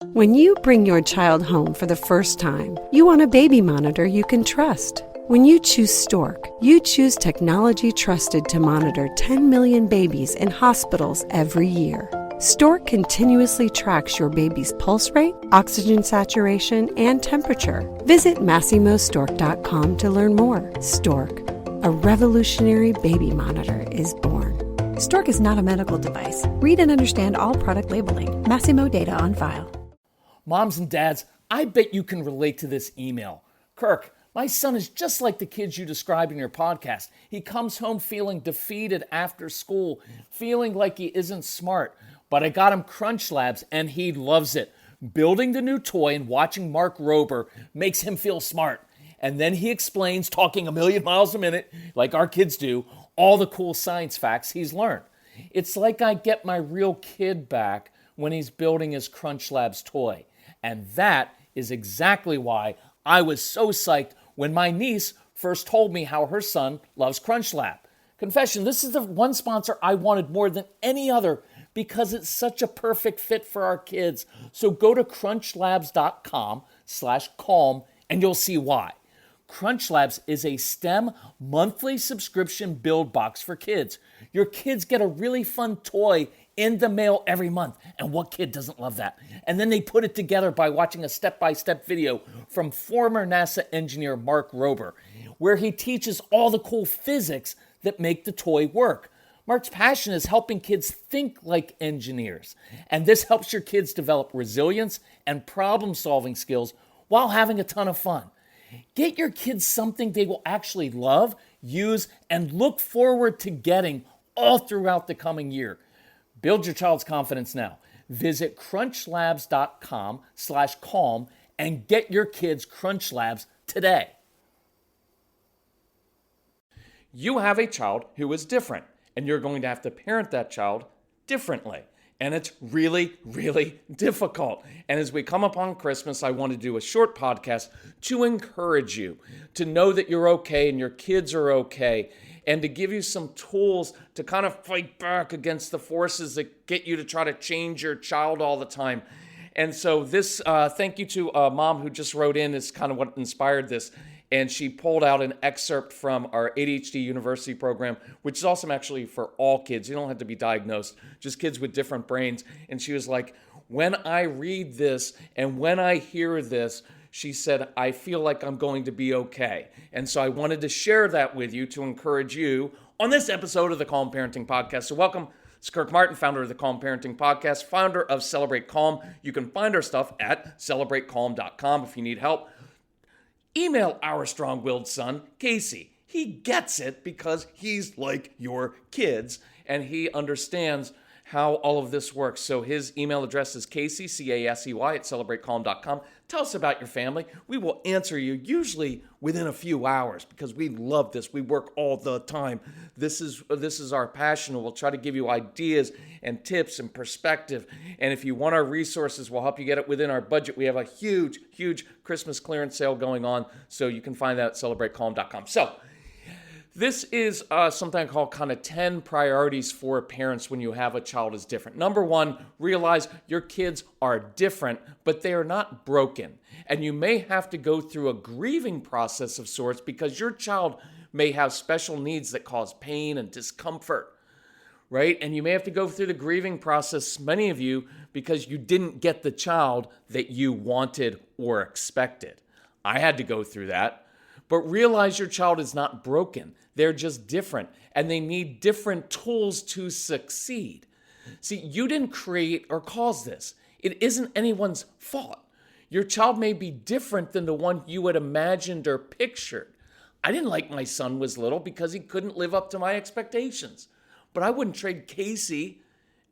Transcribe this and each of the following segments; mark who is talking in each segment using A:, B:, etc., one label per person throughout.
A: When you bring your child home for the first time, you want a baby monitor you can trust. When you choose Stork, you choose technology trusted to monitor 10 million babies in hospitals every year. Stork continuously tracks your baby's pulse rate, oxygen saturation, and temperature. Visit MassimoStork.com to learn more. Stork, a revolutionary baby monitor, is born.
B: Stork is not a medical device. Read and understand all product labeling. Massimo data on file.
C: Moms and dads, I bet you can relate to this email. Kirk, my son is just like the kids you described in your podcast. He comes home feeling defeated after school, feeling like he isn't smart. But I got him Crunch Labs and he loves it. Building the new toy and watching Mark Rober makes him feel smart. And then he explains, talking a million miles a minute, like our kids do, all the cool science facts he's learned. It's like I get my real kid back when he's building his Crunch Labs toy. And that is exactly why I was so psyched when my niece first told me how her son loves Crunch Lab. Confession, this is the one sponsor I wanted more than any other because it's such a perfect fit for our kids. So go to crunchlabs.com/calm and you'll see why. Crunch Labs is a STEM monthly subscription build box for kids. Your kids get a really fun toy in the mail every month. And what kid doesn't love that? And then they put it together by watching a step-by-step video from former NASA engineer Mark Rober, where he teaches all the cool physics that make the toy work. Mark's passion is helping kids think like engineers. And this helps your kids develop resilience and problem-solving skills while having a ton of fun. Get your kids something they will actually love, use, and look forward to getting all throughout the coming year. Build your child's confidence now. Visit crunchlabs.com/calm and get your kids Crunch Labs today. You have a child who is different, and you're going to have to parent that child differently. And it's really, really difficult. And as we come upon Christmas, I want to do a short podcast to encourage you to know that you're okay and your kids are okay, and to give you some tools to kind of fight back against the forces that get you to try to change your child all the time. And so this, thank you to a mom who just wrote in, is kind of what inspired this. And she pulled out an excerpt from our ADHD University program, which is awesome actually for all kids. You don't have to be diagnosed, just kids with different brains. And she was like, when I read this and when I hear this, she said, I feel like I'm going to be okay. And so I wanted to share that with you to encourage you on this episode of the Calm Parenting Podcast. So welcome. It's Kirk Martin, founder of the Calm Parenting Podcast, founder of Celebrate Calm. You can find our stuff at celebratecalm.com if you need help. Email our strong-willed son, Casey. He gets it because he's like your kids and he understands how all of this works. So his email address is Casey, C-A-S-E-Y, at celebratecalm.com. Tell us about your family. We will answer you usually within a few hours because we love this. We work all the time. This is our passion, and we'll try to give you ideas and tips and perspective. And if you want our resources, we'll help you get it within our budget. We have a huge, huge Christmas clearance sale going on, so you can find that at celebratecalm.com. So this is something I call kind of 10 priorities for parents when you have a child is different. Number one, realize your kids are different, but they are not broken. And you may have to go through a grieving process of sorts because your child may have special needs that cause pain and discomfort, right? And you may have to go through the grieving process, many of you, because you didn't get the child that you wanted or expected. I had to go through that. But realize your child is not broken. They're just different, and they need different tools to succeed. See, you didn't create or cause this. It isn't anyone's fault. Your child may be different than the one you had imagined or pictured. I didn't like my son was little because he couldn't live up to my expectations. But I wouldn't trade Casey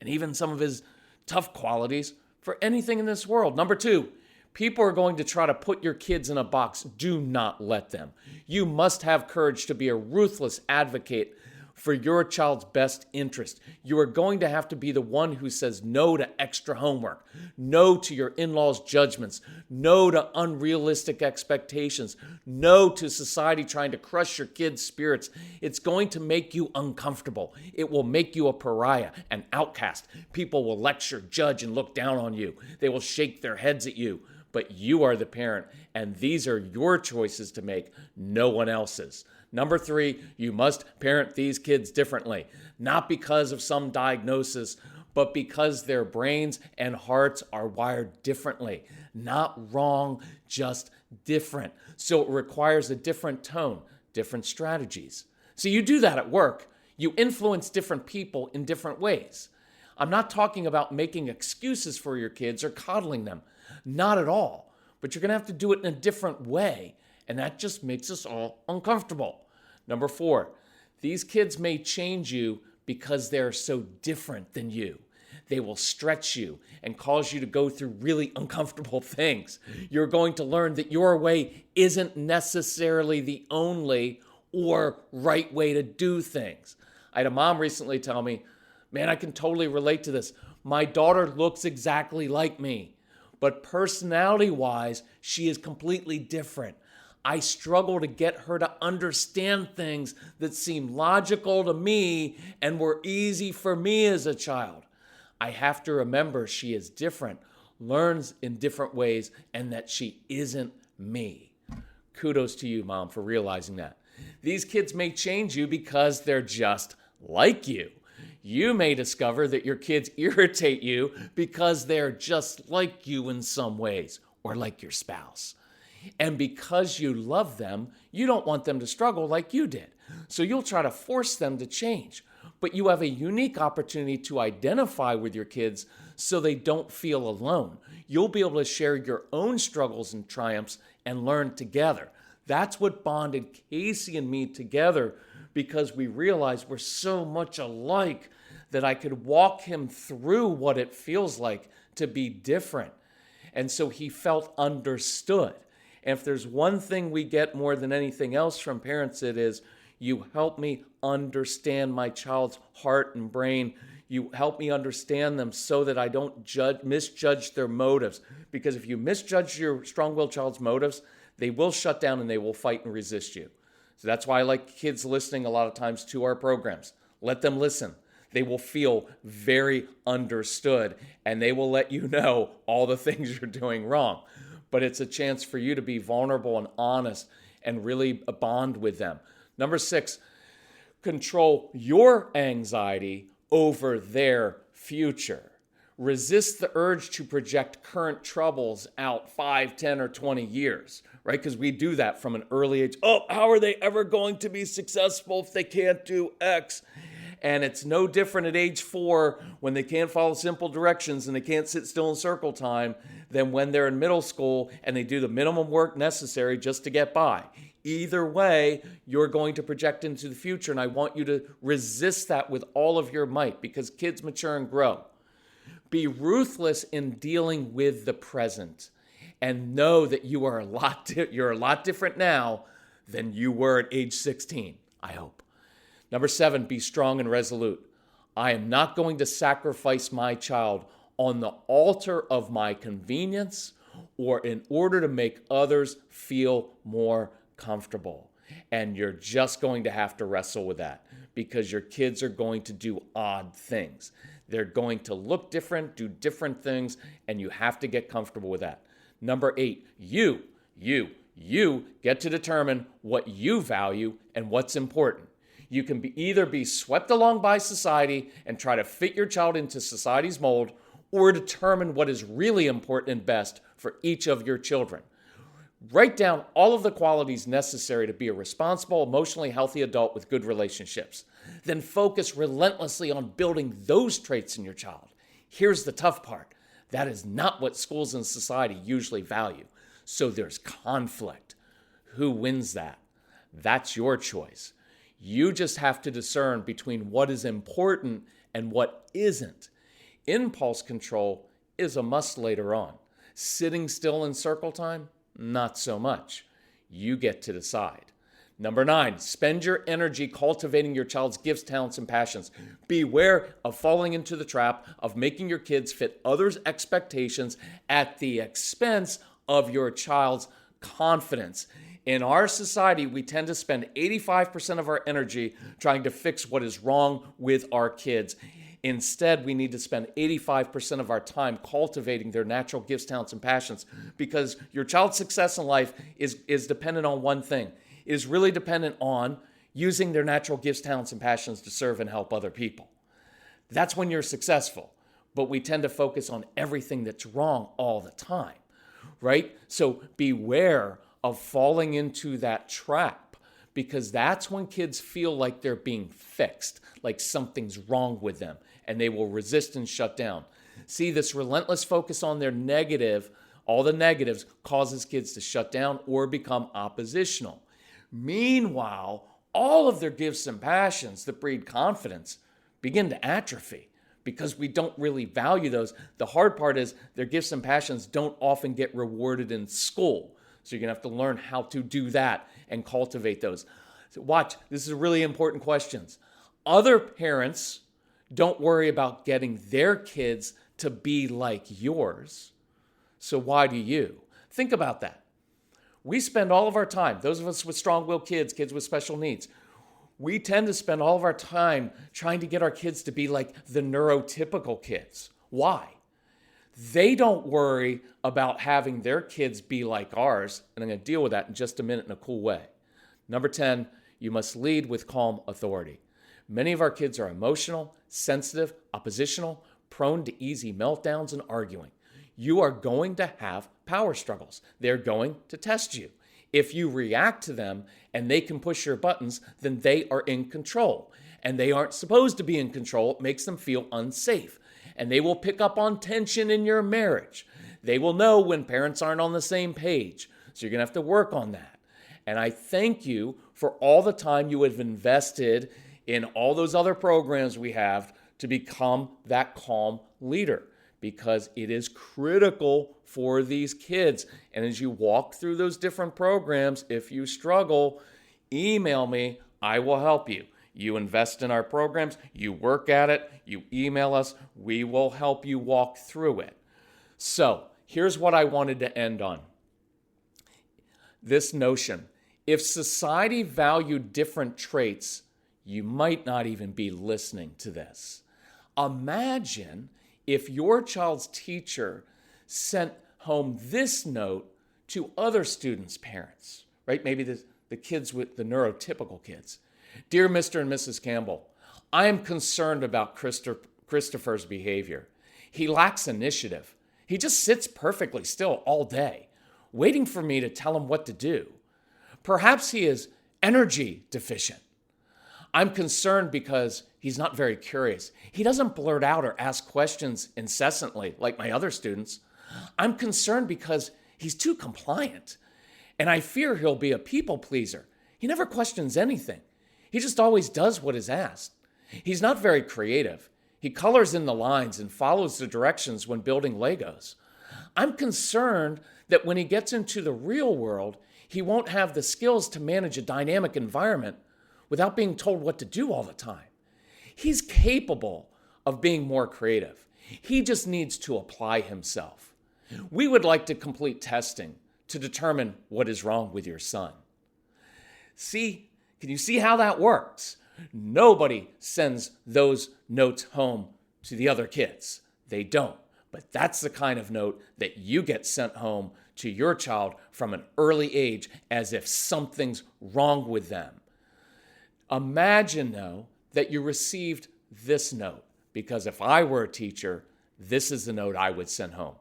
C: and even some of his tough qualities for anything in this world. Number two, people are going to try to put your kids in a box. Do not let them. You must have courage to be a ruthless advocate for your child's best interest. You are going to have to be the one who says no to extra homework, no to your in-laws' judgments, no to unrealistic expectations, no to society trying to crush your kids' spirits. It's going to make you uncomfortable. It will make you a pariah, an outcast. People will lecture, judge, and look down on you. They will shake their heads at you. But you are the parent, and these are your choices to make, no one else's. Number 3, you must parent these kids differently, not because of some diagnosis, but because their brains and hearts are wired differently. Not wrong, just different. So it requires a different tone, different strategies. So you do that at work. You influence different people in different ways. I'm not talking about making excuses for your kids or coddling them. Not at all. But you're going to have to do it in a different way. And that just makes us all uncomfortable. Number 4, these kids may change you because they're so different than you. They will stretch you and cause you to go through really uncomfortable things. You're going to learn that your way isn't necessarily the only or right way to do things. I had a mom recently tell me, man, I can totally relate to this. My daughter looks exactly like me, but personality-wise, she is completely different. I struggle to get her to understand things that seem logical to me and were easy for me as a child. I have to remember she is different, learns in different ways, and that she isn't me. Kudos to you, Mom, for realizing that. These kids may change you because they're just like you. You may discover that your kids irritate you because they're just like you in some ways, or like your spouse. And because you love them, you don't want them to struggle like you did. So you'll try to force them to change. But you have a unique opportunity to identify with your kids so they don't feel alone. You'll be able to share your own struggles and triumphs and learn together. That's what bonded Casey and me together, because we realized we're so much alike that I could walk him through what it feels like to be different. And so he felt understood. And if there's one thing we get more than anything else from parents, it is, you help me understand my child's heart and brain. You help me understand them so that I don't misjudge their motives. Because if you misjudge your strong-willed child's motives, they will shut down and they will fight and resist you. So that's why I like kids listening a lot of times to our programs. Let them listen. They will feel very understood, and they will let you know all the things you're doing wrong. But it's a chance for you to be vulnerable and honest and really bond with them. Number 6, control your anxiety over their future. Resist the urge to project current troubles out 5, 10, or 20 years, right? Because we do that from an early age. Oh, how are they ever going to be successful if they can't do X? And it's no different at age 4 when they can't follow simple directions and they can't sit still in circle time than when they're in middle school and they do the minimum work necessary just to get by. Either way, you're going to project into the future, and I want you to resist that with all of your might, because kids mature and grow. Be ruthless in dealing with the present, and know that you are you're a lot different now than you were at age 16, I hope. Number 7, be strong and resolute. I am not going to sacrifice my child on the altar of my convenience or in order to make others feel more comfortable. And you're just going to have to wrestle with that, because your kids are going to do odd things. They're going to look different, do different things, and you have to get comfortable with that. Number 8, you get to determine what you value and what's important. You can either be swept along by society and try to fit your child into society's mold, or determine what is really important and best for each of your children. Write down all of the qualities necessary to be a responsible, emotionally healthy adult with good relationships. Then focus relentlessly on building those traits in your child. Here's the tough part. That is not what schools and society usually value. So there's conflict. Who wins that? That's your choice. You just have to discern between what is important and what isn't. Impulse control is a must later on. Sitting still in circle time, not so much. You get to decide. Number 9, spend your energy cultivating your child's gifts, talents, and passions. Beware of falling into the trap of making your kids fit others' expectations at the expense of your child's confidence. In our society, we tend to spend 85% of our energy trying to fix what is wrong with our kids. Instead, we need to spend 85% of our time cultivating their natural gifts, talents, and passions, because your child's success in life is dependent on one thing. It is really dependent on using their natural gifts, talents, and passions to serve and help other people. That's when you're successful. But we tend to focus on everything that's wrong all the time, right? So beware of falling into that trap, because that's when kids feel like they're being fixed, like something's wrong with them, and they will resist and shut down. See, this relentless focus on their negative, all the negatives, causes kids to shut down or become oppositional. Meanwhile, all of their gifts and passions that breed confidence begin to atrophy because we don't really value those. The hard part is their gifts and passions don't often get rewarded in school. So you're going to have to learn how to do that and cultivate those. So watch, this is really important questions. Other parents don't worry about getting their kids to be like yours. So why do you? Think about that. We spend all of our time, those of us with strong-willed kids, kids with special needs, we tend to spend all of our time trying to get our kids to be like the neurotypical kids. Why? They don't worry about having their kids be like ours, and I'm going to deal with that in just a minute in a cool way. Number 10, you must lead with calm authority. Many of our kids are emotional, sensitive, oppositional, prone to easy meltdowns and arguing. You are going to have power struggles. They're going to test you. If you react to them and they can push your buttons, then they are in control. And they aren't supposed to be in control. It makes them feel unsafe. And they will pick up on tension in your marriage. They will know when parents aren't on the same page. So you're going to have to work on that. And I thank you for all the time you have invested in all those other programs we have to become that calm leader, because it is critical for these kids. And as you walk through those different programs, if you struggle, email me. I will help you. You invest in our programs, you work at it, you email us, we will help you walk through it. So here's what I wanted to end on. This notion: if society valued different traits, you might not even be listening to this. Imagine if your child's teacher sent home this note to other students' parents, right? Maybe the kids with the neurotypical kids. Dear Mr. and Mrs. Campbell, I am concerned about Christopher's behavior. He lacks initiative. He just sits perfectly still all day, waiting for me to tell him what to do. Perhaps he is energy deficient. I'm concerned because he's not very curious. He doesn't blurt out or ask questions incessantly like my other students. I'm concerned because he's too compliant, and I fear he'll be a people pleaser. He never questions anything. He just always does what is asked. He's not very creative. He colors in the lines and follows the directions when building Legos. I'm concerned that when he gets into the real world, he won't have the skills to manage a dynamic environment without being told what to do all the time. He's capable of being more creative. He just needs to apply himself. We would like to complete testing to determine what is wrong with your son. Can you see how that works? Nobody sends those notes home to the other kids. They don't. But that's the kind of note that you get sent home to your child from an early age, as if something's wrong with them. Imagine, though, that you received this note, because if I were a teacher, this is the note I would send home.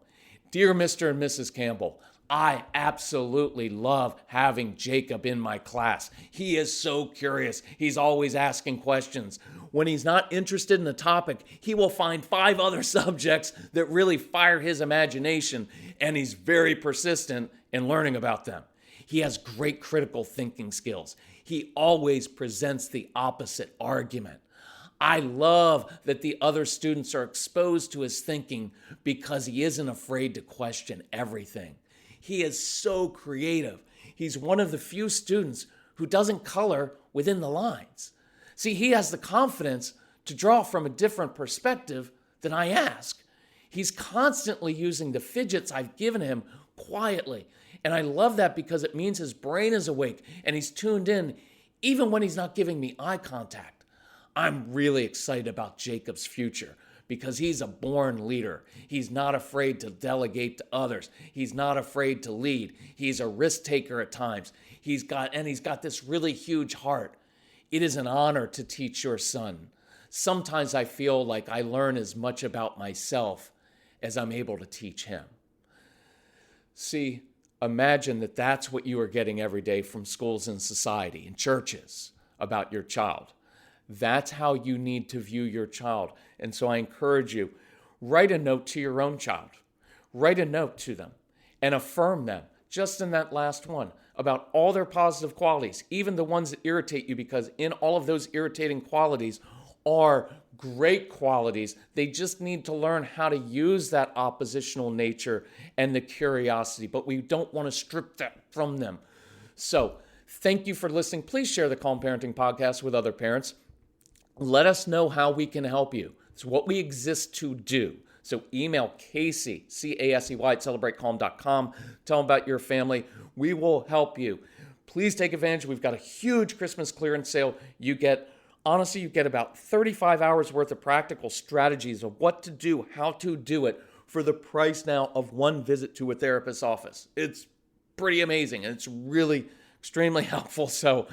C: Dear Mr. and Mrs. Campbell, I absolutely love having Jacob in my class. He is so curious. He's always asking questions. When he's not interested in the topic, he will find 5 other subjects that really fire his imagination, and he's very persistent in learning about them. He has great critical thinking skills. He always presents the opposite argument. I love that the other students are exposed to his thinking because he isn't afraid to question everything. He is so creative. He's one of the few students who doesn't color within the lines. See, he has the confidence to draw from a different perspective than I ask. He's constantly using the fidgets I've given him quietly. And I love that because it means his brain is awake and he's tuned in even when he's not giving me eye contact. I'm really excited about Jacob's future because he's a born leader. He's not afraid to delegate to others. He's not afraid to lead. He's a risk taker at times. He's got this really huge heart. It is an honor to teach your son. Sometimes I feel like I learn as much about myself as I'm able to teach him. See, imagine that that's what you are getting every day from schools and society and churches about your child. That's how you need to view your child. And so I encourage you, write a note to your own child. Write a note to them and affirm them, just in that last one, about all their positive qualities, even the ones that irritate you, because in all of those irritating qualities are great qualities. They just need to learn how to use that oppositional nature and the curiosity, but we don't want to strip that from them. So thank you for listening. Please share the Calm Parenting Podcast with other parents. Let us know how we can help you. It's what we exist to do. So email Casey, C-A-S-E-Y, at celebratecalm.com. Tell them about your family. We will help you. Please take advantage. We've got a huge Christmas clearance sale. You get about 35 hours worth of practical strategies of what to do, how to do it for the price now of one visit to a therapist's office. It's pretty amazing, and it's really extremely helpful. So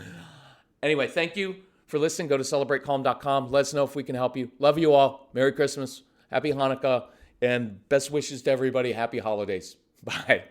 C: anyway, thank you for listening. Go to celebratecalm.com. Let us know if we can help you. Love you all. Merry Christmas. Happy Hanukkah. And best wishes to everybody. Happy holidays. Bye.